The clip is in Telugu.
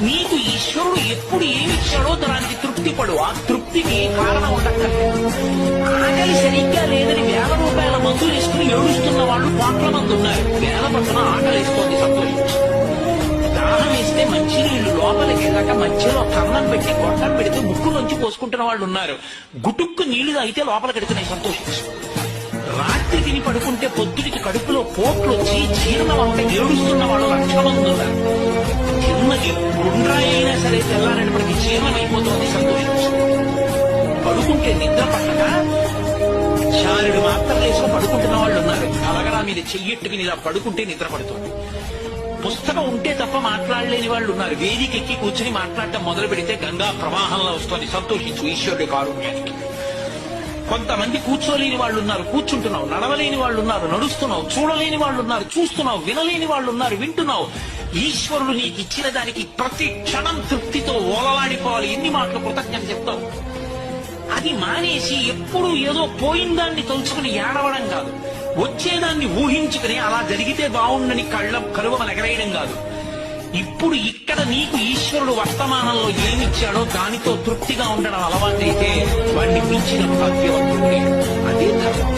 నీకు ఈశ్వరుడు ఎప్పుడు ఏమిచ్చాడో దానికి తృప్తి పడు. ఆ తృప్తికి కారణం ఉండక్కర్లేదు. ఆకలి సరిగ్గా లేదని ₹1,000 మందులు వేసుకుని ఏడుస్తున్న వాళ్ళు కోట్ల మంది ఉన్నారు. వేల పక్కన ఆకలి వేస్తోంది, సంతోషించు. దాహం వేస్తే మంచినీళ్లు లోపలికి వెళ్ళక మధ్యలో కన్నం పెట్టి గొట్టం పెడితే ముక్కులోంచి పోసుకుంటున్న వాళ్ళు ఉన్నారు. గుటుక్కు నీళ్లు తాగితే లోపలికి ఎడుతున్నాయి, సంతోషించు. రాత్రి తిని పడుకుంటే పొద్దుడికి కడుపులో పోట్లు వచ్చి జీర్ణం అంటే ఏడుస్తున్న వాళ్ళు లక్షల మంది ఉన్నారు. చిన్నకి గుండ్రాయి అయినా సరే తెల్లారేపటికి జీర్ణం అయిపోతుంది, సంతోషించు. పడుకుంటే నిద్ర పట్టక చారుడు మాత్రం వేసుకుని పడుకుంటున్న వాళ్ళు ఉన్నారు. అలగడా మీద చెయ్యెట్టుకుని ఇలా పడుకుంటే నిద్ర పడుతుంది. పుస్తకం ఉంటే తప్ప మాట్లాడలేని వాళ్ళు ఉన్నారు. వేదికెక్కి కూర్చుని మాట్లాడటం మొదలు పెడితే గంగా ప్రవాహంలో వస్తుంది, సంతోషించు ఈశ్వరుడి కారుణ్యానికి. కొంతమంది కూర్చోలేని వాళ్ళు ఉన్నారు, కూర్చుంటున్నావు. నడవలేని వాళ్ళు ఉన్నారు, నడుస్తున్నావు. చూడలేని వాళ్ళు ఉన్నారు, చూస్తున్నావు. వినలేని వాళ్ళు ఉన్నారు, వింటున్నావు. ఈశ్వరుడు నీకు ఇచ్చిన దానికి ప్రతి క్షణం తృప్తితో ఓలలాడిపోవాలి. ఎన్ని మాటలు కృతజ్ఞత చెప్తావు. అది మానేసి ఎప్పుడు ఏదో పోయిందాన్ని తలుచుకుని ఏడవడం కాదు, వచ్చేదాన్ని ఊహించుకుని అలా జరిగితే బాగుండని కలువ ఎగరేయడం కాదు. ఇప్పుడు ఇక్కడ నీకు ఈశ్వరుడు వర్తమానంలో ఏమిచ్చాడో దానితో తృప్తిగా ఉండడం అలవాటైతే వాడిని మించిన భాగ్యవంతుడే. అదే ధర్మం.